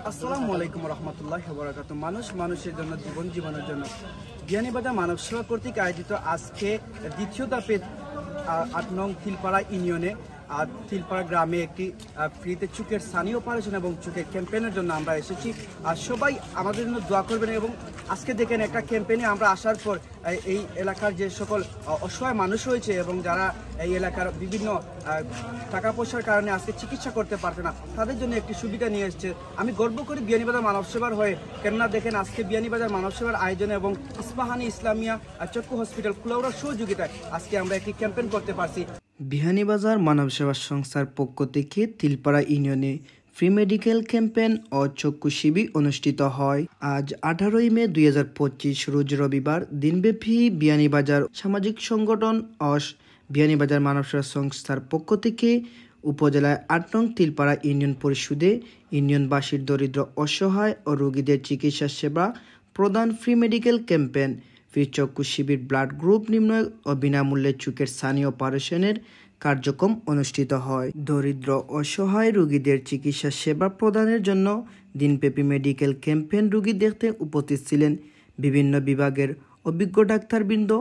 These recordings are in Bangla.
আসসালামু আলাইকুম রহমতুল্লাহি ওয়া বারাকাতুহু। মানুষ মানুষের জন্য, জীবন জীবনের জন্য বিয়ানীবাজার মানব সেবা কর্তৃক আয়োজিত আজকে দ্বিতীয় ধাপে ৮ নং তিলপাড়া ইউনিয়নে তিলপাড়া গ্রামে একটি ফ্রিতে চোখের সানি অপারেশন এবং চোখের ক্যাম্পেইনের জন্য আমরা এসেছি। আর সবাই আমাদের জন্য দোয়া করবেন। এবং আজকে দেখেন একটা ক্যাম্পেইনে আমরা আসার পর এই এলাকার যে সকল অসহায় মানুষ রয়েছে এবং যারা এই এলাকার বিভিন্ন টাকা পয়সার কারণে আজকে চিকিৎসা করতে পারছে না, তাদের জন্য একটি সুবিধা নিয়ে এসেছে। আমি গর্ব করি বিয়ানীবাজার মানব সেবার হয়ে, কেননা দেখেন আজকে বিয়ানীবাজার মানব সেবার আয়োজনে এবং ইস্পাহানি ইসলামিয়া চক্ষু হসপিটাল কুলাউড়ার সহযোগিতায় আজকে আমরা একটি ক্যাম্পেইন করতে পারছি। বিয়ানীবাজার মানব সেবা সংস্থার পক্ষ থেকে তিলপাড়া ইউনিয়নে ফ্রি মেডিকেল ক্যাম্পেইন ও চক্ষু শিবির অনুষ্ঠিত হয়। আজ 18 মে 2025 রোজ রবিবার দিনব্যাপী বিয়ানীবাজার সামাজিক সংগঠন ও বিয়ানীবাজার মানব সেবা সংস্থার পক্ষ থেকে উপজেলায় ৮ নং তিলপাড়া ইউনিয়ন পরিষদে ইউনিয়নবাসীর দরিদ্র, অসহায় ও রোগীদের চিকিৎসা সেবা প্রদান ফ্রি মেডিকেল ক্যাম্পেইন, ফ্রি চক্ষু শিবির, ব্লাড গ্রুপ নির্ণয় ও বিনামূল্যে চোখের সানি অপারেশনের কার্যক্রম অনুষ্ঠিত হয়। দরিদ্র অসহায় রোগীদের চিকিৎসা সেবা প্রদানের জন্য দিনব্যাপী মেডিকেল ক্যাম্পেইন রোগী দেখতে উপস্থিত ছিলেন বিভিন্ন বিভাগের অভিজ্ঞ ডাক্তারবৃন্দ,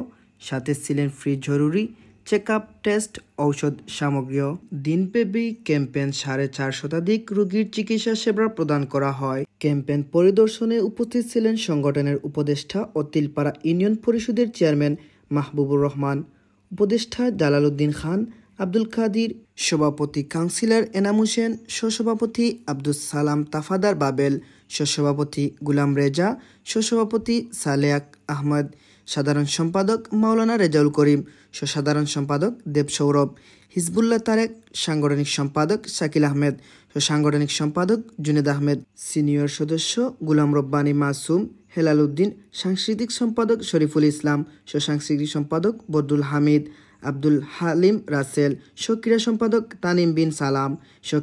সাথে ছিলেন ফ্রি জরুরি চেক আপ, টেস্ট, ঔষধ সামগ্রীও। দিনব্যাপী ক্যাম্পেইন 450 শতাধিক রোগীর চিকিৎসা সেবা প্রদান করা হয়। ক্যাম্পেইন পরিদর্শনে উপস্থিত ছিলেন সংগঠনের উপদেষ্টা ও তিলপাড়া ইউনিয়ন পরিষদের চেয়ারম্যান মাহবুবুর রহমান, উপদেষ্টা জালাল উদ্দিন খান, আব্দুল কাদির, সভাপতি কাউন্সিলর এনাম হোসেন, সহসভাপতি আব্দুল সালাম তাফাদার বাবেল, সহসভাপতি গুলাম রেজা, সহসভাপতি সালেক আহমদ, সাধারণ সম্পাদক মাওলানা রেজাউল করিম, সাধারণ সম্পাদক দেব সৌরভ, হিজবুল্লাহ তারেক, সাংগঠনিক সম্পাদক শাকিল আহমেদ, সাংগঠনিক সম্পাদক জুনেদ আহমেদ, সিনিয়র সদস্য গুলাম রব্বানী মাসুম, হেলাল উদ্দিন, সাংস্কৃতিক সম্পাদক শরীফুল ইসলাম, সাংস্কৃতিক সম্পাদক বদরুল হামিদ, আব্দুল হালিম রাসেল, ক্রীড়া সম্পাদক তানিম বিন সালাম,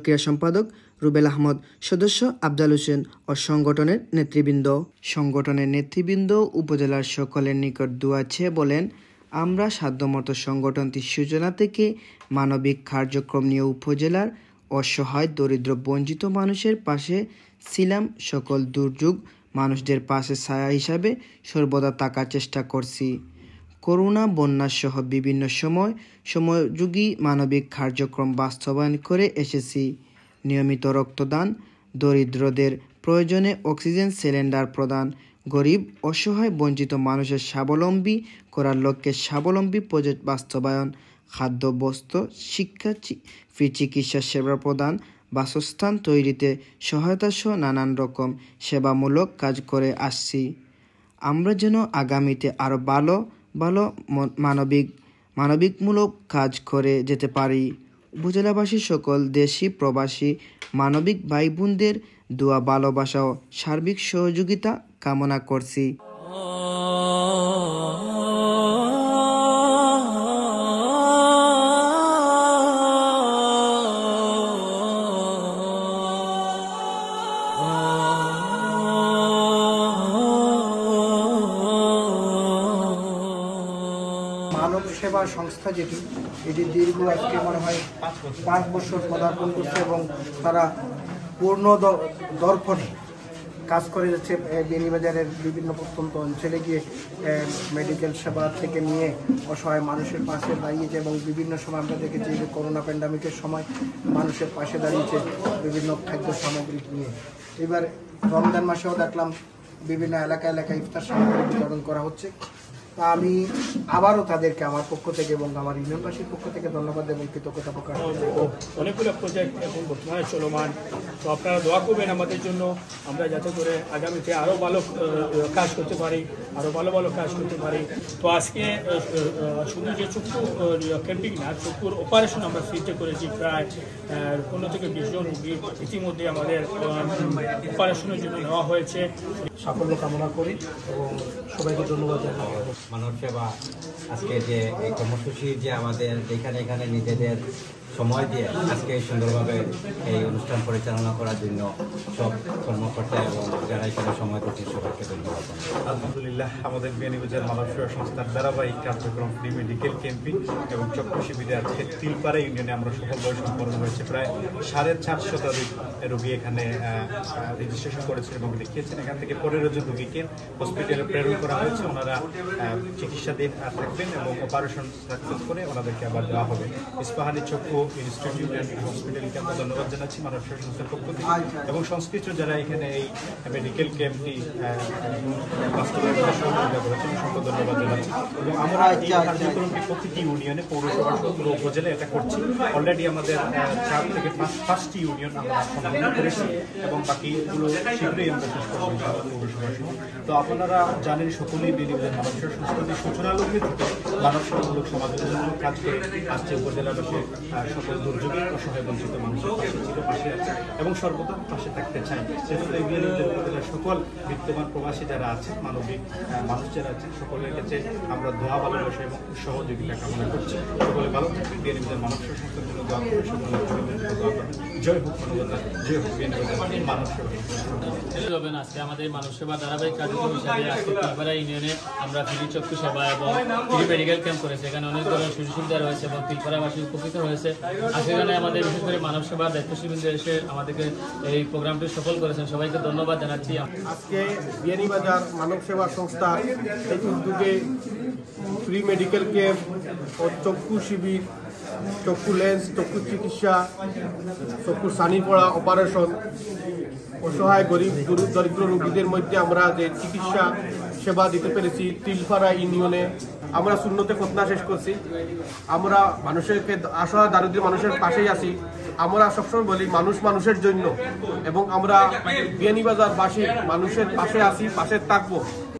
ক্রীড়া সম্পাদক রুবেল আহমদ, সদস্য আফজাল হোসেন ও সংগঠনের নেতৃবৃন্দ উপজেলার সকলের নিকট দোয়া চেয়ে বলেন, আমরা সাধ্যমতো সংগঠনটির সূচনা থেকে মানবিক কার্যক্রম নিয়ে উপজেলার অসহায়, দরিদ্র, বঞ্চিত মানুষের পাশে ছিলাম। সকল দুর্যোগ মানুষদের পাশে ছায়া হিসাবে সর্বদা থাকার চেষ্টা করছি। করোনা, বন্যা সহ বিভিন্ন সময়োপযোগী মানবিক কার্যক্রম বাস্তবায়ন করে এসেছি। নিয়মিত রক্তদান, দরিদ্রদের প্রয়োজনে অক্সিজেন সিলিন্ডার প্রদান, গরিব, অসহায়, বঞ্চিত মানুষের স্বাবলম্বী করার লক্ষ্যে স্বাবলম্বী প্রজেক্ট বাস্তবায়ন, খাদ্য, বস্ত্র, শিক্ষা, ফ্রি চিকিৎসা সেবা প্রদান, বাসস্থান তৈরিতে সহায়তা সহ নানান রকম সেবামূলক কাজ করে আসছি। আমরা যেন আগামীতে আরও ভালো মানবিকমূলক কাজ করে যেতে পারি। উপজেলাবাসী সকল দেশি প্রবাসী মানবিক ভাই বোনদের দোয়া, ভালোবাসা ও সার্বিক সহযোগিতা কামনা করছি। মানব সেবা সংস্থা এটি দীর্ঘ আজকে মনে হয় 5 বছর পদার্পণ করছে এবং তারা পূর্ণ দর্পণে কাজ করে যাচ্ছে। বিয়ানীবাজারের বিভিন্ন প্রত্যন্ত অঞ্চলে গিয়ে মেডিকেল সেবা থেকে নিয়ে অসহায় মানুষের পাশে দাঁড়িয়েছে এবং বিভিন্ন সময় আমরা দেখেছি যে করোনা প্যান্ডামিকের সময় মানুষের পাশে দাঁড়িয়েছে বিভিন্ন খাদ্য সামগ্রী নিয়ে। এবার রমজান মাসেও দেখলাম বিভিন্ন এলাকায় ইফতার সামগ্রী বিতরণ করা হচ্ছে। আমি আবারও তাদেরকে আমার পক্ষ থেকে এবং আমার ইউনিয়নবাসীর পক্ষ থেকে ধন্যবাদ এবং কৃতজ্ঞতা প্রকাশ করব। অনেকগুলো প্রজেক্ট এখন বর্তমানে চলমান, তো আপনারা দোয়া করবেন আমাদের জন্য, আমরা যাতে করে আগামীতে আরও ভালো কাজ করতে পারি, তো আজকে শুধু যে চক্ষু ক্যাম্পিং না, চক্ষুর অপারেশন আমরা ফ্রিতে করেছি। প্রায় 15 থেকে 20 জন রোগী ইতিমধ্যে আমাদের অপারেশনের জন্য নেওয়া হয়েছে। সাফল্য কামনা করি এবং সবাইকে ধন্যবাদ জানাই। মানব সেবা আজকে যে এই কর্মসূচি যে আমাদের এখানে নিজেদের সময় দিয়ে আজকে সুন্দরভাবে এই অনুষ্ঠান পরিচালনা করার জন্য সব কর্মকর্তা এবং যারা এখানে সময় দিচ্ছেন সবাইকে ধন্যবাদ। আলহামদুলিল্লাহ, আমাদের বিয়ানীবাজার মানব সেবা সংস্থার ধারাবাহিক কার্যক্রম ফ্রি মেডিকেল ক্যাম্পিং এবং চক্ষু শিবিরে আজকে তিলপাড়া ইউনিয়নে আমরা সফলভাবে সম্পন্ন হয়েছে। প্রায় 450 রোগী এখানে রেজিস্ট্রেশন করেছেন এবং দেখিয়েছেন। এখান থেকে 15 জন রোগীকে হসপিটালে প্রেরণ করা হয়েছে। ওনারা চিকিৎসাধীন থাকবেন এবং অপারেশন সাকসেস করে ওনাদেরকে আবার দেওয়া হবে। ইস্পাহানি চক্ষু ইনস্টিটিউট অ্যান্ড হসপিটালকে আমরা ধন্যবাদ জানাচ্ছি মানব সেবা সংস্থার পক্ষ থেকে এবং সংশ্লিষ্ট যারা এখানে এই মেডিকেল ক্যাম্পটি বাস্তবায়ন সহযোগিতা করেছেন অসংখ্য ধন্যবাদ জানাচ্ছি। এবং আমরা এই কার্যক্রমটি প্রতিটি ইউনিয়নে পৌরসভা উপজেলা এটা করছি। অলরেডি আমাদের 4 থেকে 5টি ইউনিয়ন আমরা সম্পন্ন করেছি এবং বাকিগুলো শীঘ্রই আমরা শেষ করবো পৌরসভা সহ। তো আপনারা জানেন সকলেই বিয়ানীবাজার মানব সেবা সংস্থার সূচনালগ্নে থেকে মানব সেবামূলক সমাজমূলক কাজ করে আসছে। উপজেলাবাসীর সকল দুর্যোগে অসহায় বঞ্চিত মানুষের পাশে ছিল, পাশে আছে এবং সর্বদা পাশে থাকতে চাই। সেজন্য বিয়ানীবাজার উপজেলার সকল বিদ্যমান প্রবাসী যারা আছেন, মানবিক মানুষ যারা আছেন, সকলের কাছে আমরা দোয়া ভালোবাসা এবং সহযোগিতা কামনা করছি। সকলে ভালো থাকবেন, বিয়ানীবাজার মানব সেবা সংস্থার জন্য দোয়া করবেন, সকলে দোয়া করবেন। জয় হোক মানবতা, জয় হোক বিয়ানীবাজার মানব সেবা। আজকে আমাদের মানব সেবা ধারাবাহিক কার্যক্রম হিসাবে আজকে তিলপাড়া ইউনিয়নে আমরা ফ্রি চক্ষু সেবা এবং ফ্রি মেডিকেল ক্যাম্প করেছি। এখানে অনেক ধরনের সুযোগ সুবিধা রয়েছে এবং তিলপাড়াবাসী উপকৃত হয়েছে। আর সেখানে আমাদের বিশেষ করে মানব সেবা দায়িত্বশীলবৃন্দ এসে আমাদেরকে এই প্রোগ্রামটি সফল করেছেন। সবাইকে ধন্যবাদ জানাচ্ছি। আজকে বিয়ানীবাজার মানব সেবা সংস্থা এই উদ্যোগে ফ্রি মেডিকেল ক্যাম্প ও চক্ষু শিবির, চক্ষু লেন্স, চক্ষু চিকিৎসা, চক্ষু সানি পড়া, অপারেশন, অসহায় গরিব দরিদ্র রোগীদের মধ্যে আমরা যে চিকিৎসা সেবা দিতে পেরেছি তিলপাড়া ইউনিয়নে। আমরা শূন্যতে খতনা শেষ করছি। আমরা মানুষেরকে অসহায় দারিদ্র মানুষের পাশেই আছি। আমরা সবসময় বলি মানুষ মানুষের জন্য এবং আমরা বিয়ানীবাজারবাসী মানুষের পাশে আছি, পাশে থাকবো।